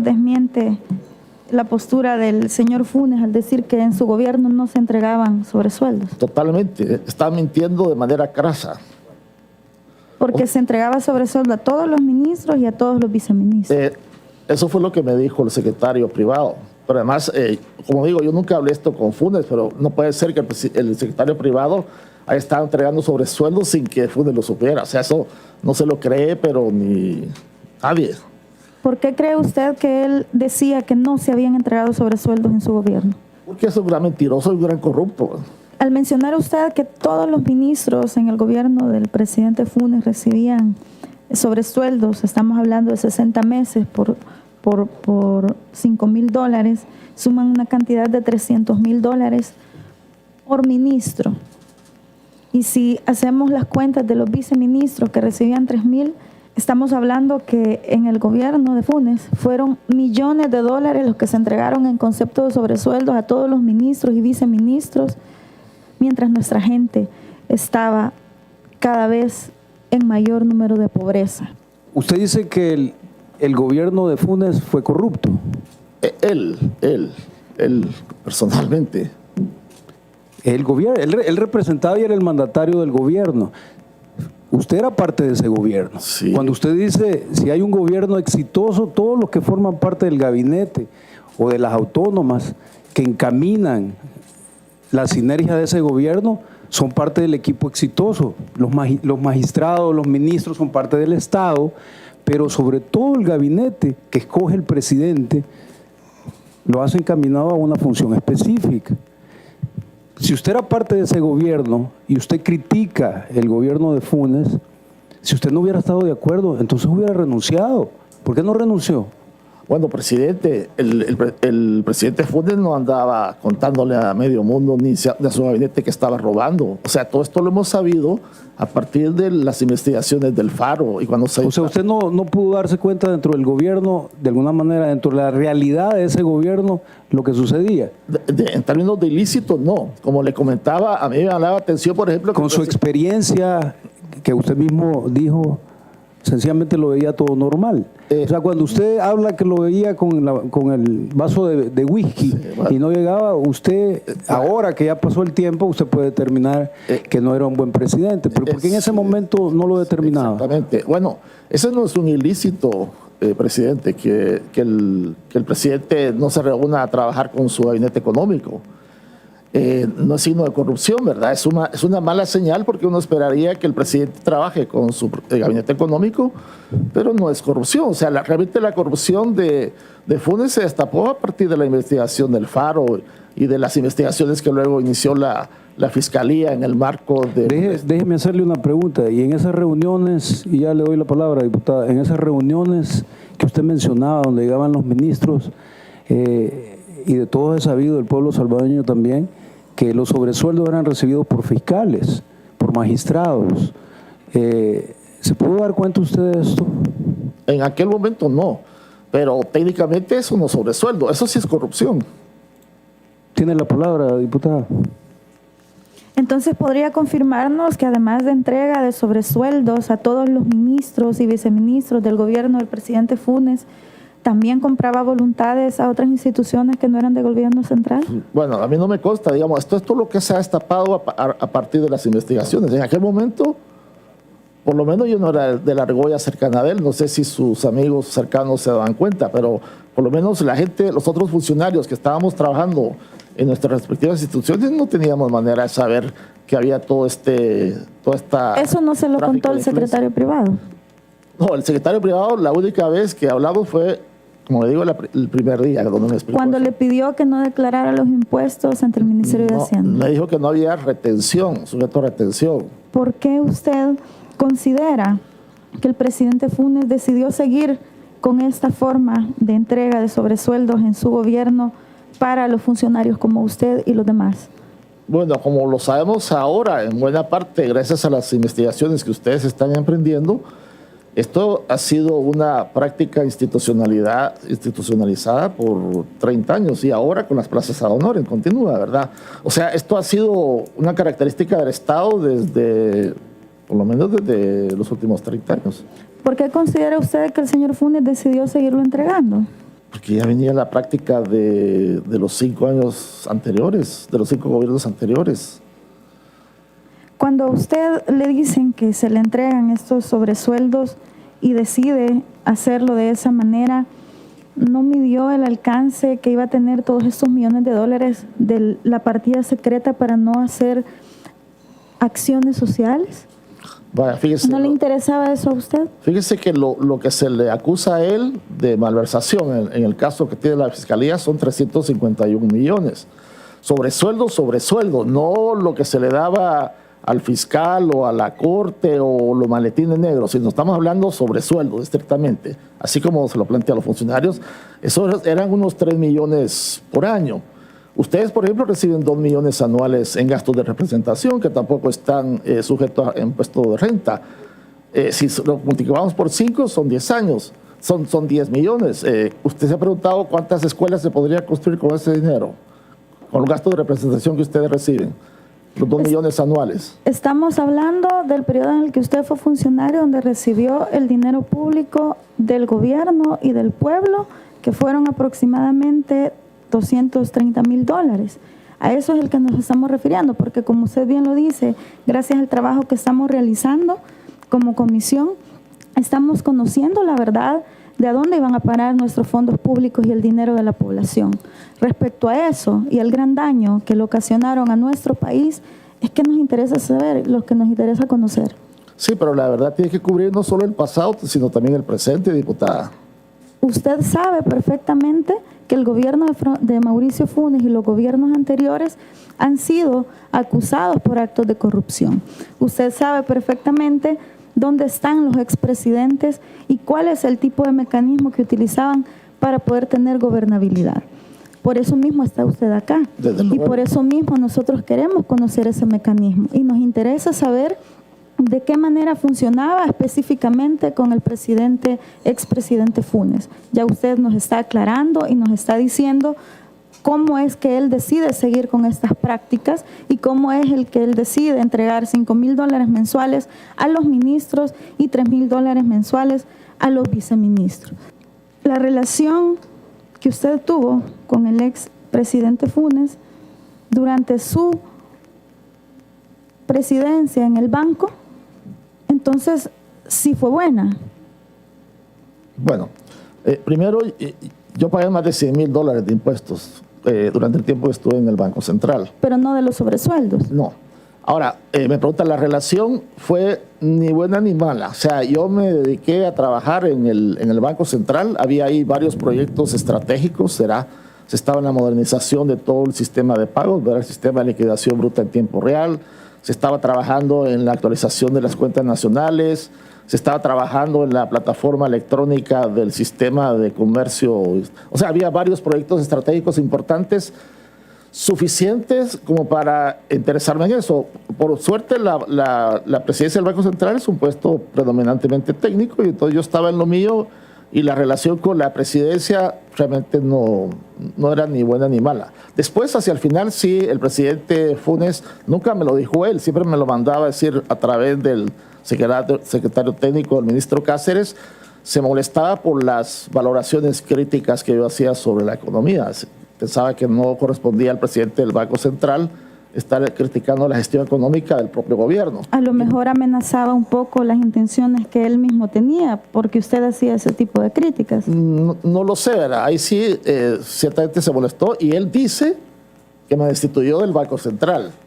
desmiente la postura del señor Funes al decir que en su gobierno no se entregaban sobresueldos? Totalmente, está mintiendo de manera crasa. Porque se entregaba sobresueldo a todos los ministros y a todos los viceministros. Eso fue lo que me dijo el secretario privado. Pero además, como digo, yo nunca hablé esto con Funes, pero no puede ser que el secretario privado haya estado entregando sobresueldos sin que Funes lo supiera. O sea, eso no se lo cree, pero ni nadie. ¿Por qué cree usted que él decía que no se habían entregado sobresueldos en su gobierno? Porque es un gran mentiroso y un gran corrupto. Al mencionar usted que todos los ministros en el gobierno del presidente Funes recibían sobresueldos, estamos hablando de 60 meses por $5,000, suman una cantidad de $300,000 por ministro. Y si hacemos las cuentas de los viceministros que recibían $3,000, estamos hablando que en el gobierno de Funes fueron millones de dólares los que se entregaron en concepto de sobresueldos a todos los ministros y viceministros, mientras nuestra gente estaba cada vez en mayor número de pobreza. Usted dice que el gobierno de Funes fue corrupto. Él personalmente. Él representaba y era el mandatario del gobierno. Usted era parte de ese gobierno. Sí. Cuando usted dice, si hay un gobierno exitoso, todos los que forman parte del gabinete o de las autónomas que encaminan la sinergia de ese gobierno son parte del equipo exitoso. Los magistrados, los ministros son parte del Estado, pero sobre todo el gabinete que escoge el presidente lo hace encaminado a una función específica. Si usted era parte de ese gobierno y usted critica el gobierno de Funes, si usted no hubiera estado de acuerdo, entonces hubiera renunciado. ¿Por qué no renunció? Bueno, presidente, el presidente Funes no andaba contándole a medio mundo ni a su gabinete que estaba robando. O sea, todo esto lo hemos sabido a partir de las investigaciones del Faro. Y cuando o sea, usted no pudo darse cuenta dentro del gobierno, de alguna manera, dentro de la realidad de ese gobierno, lo que sucedía. En términos de ilícito, no. Como le comentaba, a mí me llamaba la atención, por ejemplo... Con su experiencia, que usted mismo dijo, sencillamente lo veía todo normal. O sea, cuando usted habla que lo veía con el vaso de whisky, sí, bueno, y no llegaba, usted, ahora que ya pasó el tiempo, usted puede determinar que no era un buen presidente. Pero ¿por qué en ese momento no lo determinaba? Exactamente. Bueno, ese no es un ilícito, presidente, que el presidente no se reúna a trabajar con su gabinete económico. No es signo de corrupción, ¿verdad? Es una mala señal porque uno esperaría que el presidente trabaje con su gabinete económico, pero no es corrupción. O sea, realmente la corrupción de Funes se destapó a partir de la investigación del Faro y de las investigaciones que luego inició la Fiscalía en el marco de... Déjeme hacerle una pregunta. Y en esas reuniones, y ya le doy la palabra, diputada, en esas reuniones que usted mencionaba, donde llegaban los ministros, y de todos es sabido, el pueblo salvadoreño también, que los sobresueldos eran recibidos por fiscales, por magistrados. ¿Se pudo dar cuenta usted de esto? En aquel momento no, pero técnicamente eso no es sobresueldo, eso sí es corrupción. Tiene la palabra, diputada. Entonces, ¿podría confirmarnos que además de entrega de sobresueldos a todos los ministros y viceministros del gobierno del presidente Funes, también compraba voluntades a otras instituciones que no eran de gobierno central? Bueno, a mí no me consta, digamos, esto es todo lo que se ha destapado a partir de las investigaciones. En aquel momento, por lo menos yo no era de la argolla cercana de él, no sé si sus amigos cercanos se daban cuenta, pero por lo menos la gente, los otros funcionarios que estábamos trabajando en nuestras respectivas instituciones, no teníamos manera de saber que había toda esta... ¿Eso no se lo contó el secretario privado? No, el secretario privado, la única vez que hablamos fue, como le digo, el primer día donde me explicó. Cuando le pidió que no declarara los impuestos ante el Ministerio de Hacienda. Me dijo que no había retención, sujeto a retención. ¿Por qué usted considera que el presidente Funes decidió seguir con esta forma de entrega de sobresueldos en su gobierno para los funcionarios como usted y los demás? Bueno, como lo sabemos ahora, en buena parte, gracias a las investigaciones que ustedes están emprendiendo, esto ha sido una práctica institucionalizada por 30 años y ahora con las plazas ad honorem continúa, ¿verdad? O sea, esto ha sido una característica del Estado desde, por lo menos desde los últimos 30 años. ¿Por qué considera usted que el señor Funes decidió seguirlo entregando? Porque ya venía la práctica de los 5 años anteriores, de los 5 gobiernos anteriores. Cuando a usted le dicen que se le entregan estos sobresueldos y decide hacerlo de esa manera, ¿no midió el alcance que iba a tener todos estos millones de dólares de la partida secreta para no hacer acciones sociales? Vaya, fíjese, ¿No le interesaba eso a usted? fíjese que lo que se le acusa a él de malversación en el caso que tiene la Fiscalía son 351 millones. Sobre sueldo, no lo que se le daba al fiscal o a la corte o los maletines negros, sino estamos hablando sobre sueldo estrictamente, así como se lo plantea a los funcionarios. Esos eran unos 3 millones por año. Ustedes, por ejemplo, reciben 2 millones anuales en gastos de representación, que tampoco están sujetos a impuesto de renta. Si lo multiplicamos por 5, son 10 años, son 10 millones. ¿Usted se ha preguntado cuántas escuelas se podría construir con ese dinero? Con los gastos de representación que ustedes reciben, los 2 millones anuales. Estamos hablando del periodo en el que usted fue funcionario, donde recibió el dinero público del gobierno y del pueblo, que fueron aproximadamente 230 mil dólares. A eso es el que nos estamos refiriendo, porque como usted bien lo dice, gracias al trabajo que estamos realizando como comisión, estamos conociendo la verdad de a dónde iban a parar nuestros fondos públicos y el dinero de la población. Respecto a eso y al gran daño que le ocasionaron a nuestro país, es que nos interesa saber, lo que nos interesa conocer. Sí, pero la verdad tiene que cubrir no solo el pasado, sino también el presente, diputada. Usted sabe perfectamente que el gobierno de Mauricio Funes y los gobiernos anteriores han sido acusados por actos de corrupción. Usted sabe perfectamente dónde están los expresidentes y cuál es el tipo de mecanismo que utilizaban para poder tener gobernabilidad. Por eso mismo está usted acá. Y por eso mismo nosotros queremos conocer ese mecanismo y nos interesa saber de qué manera funcionaba específicamente con el expresidente Funes. Ya usted nos está aclarando y nos está diciendo cómo es que él decide seguir con estas prácticas y cómo es el que él decide entregar 5 mil dólares mensuales a los ministros y 3 mil dólares mensuales a los viceministros. La relación que usted tuvo con el expresidente Funes durante su presidencia en el banco, entonces sí fue buena. Bueno, primero yo pagué más de 100 mil dólares de impuestos durante el tiempo que estuve en el Banco Central. Pero no de los sobresueldos. No. Ahora, me pregunta, la relación fue ni buena ni mala. O sea, yo me dediqué a trabajar en el Banco Central. Había ahí varios proyectos estratégicos. Se estaba en la modernización de todo el sistema de pagos, el sistema de liquidación bruta en tiempo real. Se estaba trabajando en la actualización de las cuentas nacionales. Se estaba trabajando en la plataforma electrónica del sistema de comercio. O sea, había varios proyectos estratégicos importantes, suficientes como para interesarme en eso. Por suerte, la presidencia del Banco Central es un puesto predominantemente técnico y entonces yo estaba en lo mío y la relación con la presidencia realmente no era ni buena ni mala. Después, hacia el final, sí, el presidente Funes, nunca me lo dijo él, siempre me lo mandaba a decir a través del secretario técnico, el ministro Cáceres, se molestaba por las valoraciones críticas que yo hacía sobre la economía. Pensaba que no correspondía al presidente del Banco Central estar criticando la gestión económica del propio gobierno. A lo mejor amenazaba un poco las intenciones que él mismo tenía, porque usted hacía ese tipo de críticas. No lo sé, ¿verdad? Ahí sí, ciertamente se molestó y él dice que me destituyó del Banco Central.